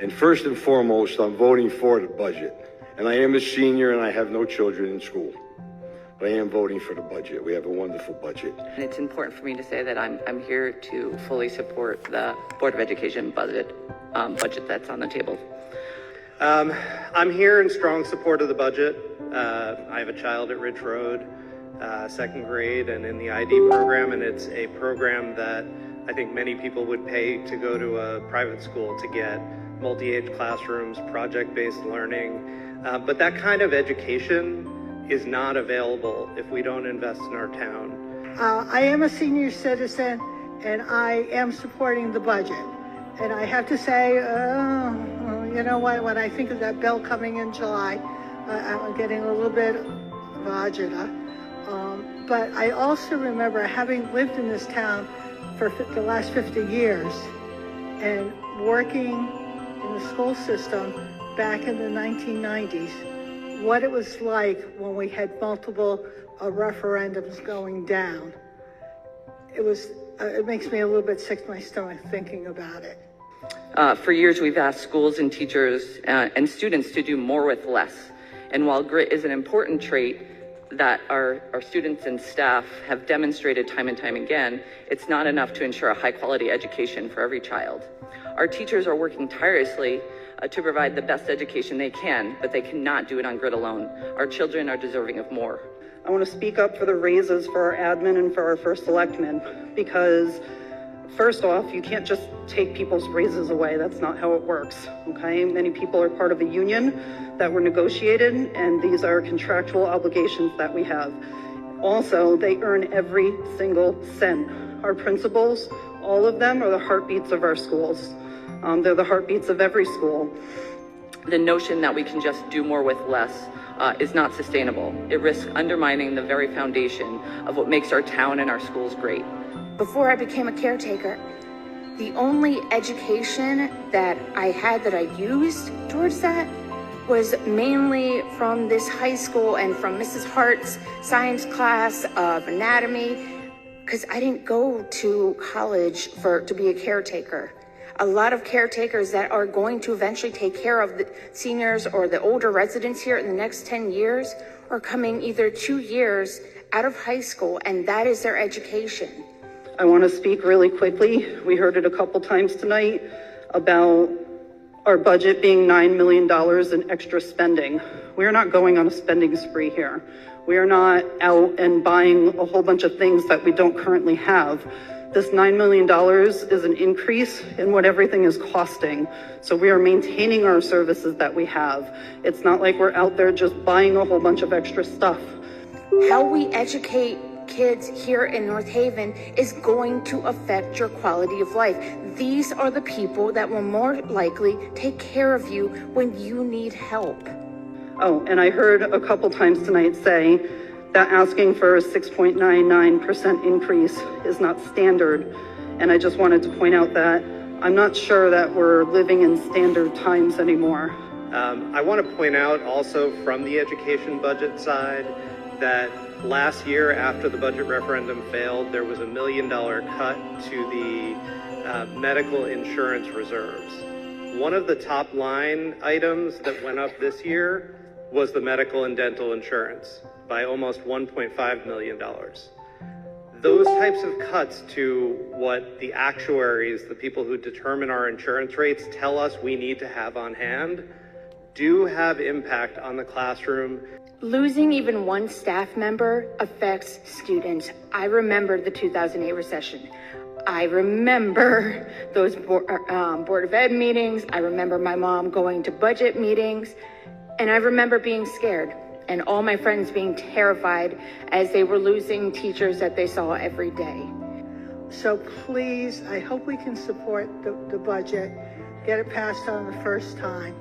And first and foremost, I'm voting for the budget. And I am a senior and I have no children in school. But I am voting for the budget. We have a wonderful budget. And it's important for me to say that I'm here to fully support the Board of Education budget that's on the table. I'm here in strong support of the budget. I have a child at Ridge Road, second grade, and in the ID program, and it's a program that I think many people would pay to go to a private school to get multi-age classrooms, project-based learning. But that kind of education is not available if we don't invest in our town. I am a senior citizen and I am supporting the budget. And I have to say, you know what, when I think of that bill coming in July, I'm getting a little bit of agita. But I also remember having lived in this town for the last 50 years and working in the school system back in the 1990s, what it was like when we had multiple referendums going down. It makes me a little bit sick to my stomach thinking about it. For years, we've asked schools and teachers and students to do more with less. And while grit is an important trait that our students and staff have demonstrated time and time again, it's not enough to ensure a high quality education for every child. Our teachers are working tirelessly to provide the best education they can, but they cannot do it on grit alone. Our children are deserving of more. I want to speak up for the raises for our admin and for our first selectmen, because first off, you can't just take people's raises away. That's not how it works, okay? Many people are part of a union that were negotiated, and these are contractual obligations that we have. Also, they earn every single cent. Our principals, all of them are the heartbeats of our schools. They're the heartbeats of every school. The notion that we can just do more with less is not sustainable. It risks undermining the very foundation of what makes our town and our schools great. Before I became a caretaker, the only education that I had that I used towards that was mainly from this high school and from Mrs. Hart's science class of anatomy, because I didn't go to college to be a caretaker. A lot of caretakers that are going to eventually take care of the seniors or the older residents here in the next 10 years are coming either 2 years out of high school, and that is their education. I want to speak really quickly. We heard it a couple times tonight about our budget being $9 million in extra spending. We are not going on a spending spree here. We are not out and buying a whole bunch of things that we don't currently have. This $9 million is an increase in what everything is costing. So we are maintaining our services that we have. It's not like we're out there just buying a whole bunch of extra stuff. How we educate kids here in North Haven is going to affect your quality of life. These are the people that will more likely take care of you when you need help. Oh, and I heard a couple times tonight say that asking for a 6.99% increase is not standard. And I just wanted to point out that I'm not sure that we're living in standard times anymore. I want to point out also from the education budget side that last year, after the budget referendum failed, there was $1 million cut to the medical insurance reserves. One of the top line items that went up this year was the medical and dental insurance by almost $1.5 million. Those types of cuts to what the actuaries, the people who determine our insurance rates, tell us we need to have on hand do have impact on the classroom. Losing even one staff member affects students. I remember the 2008 recession. I remember those Board of Ed meetings. I remember my mom going to budget meetings, and I remember being scared and all my friends being terrified as they were losing teachers that they saw every day. So please, I hope we can support the budget, get it passed on the first time.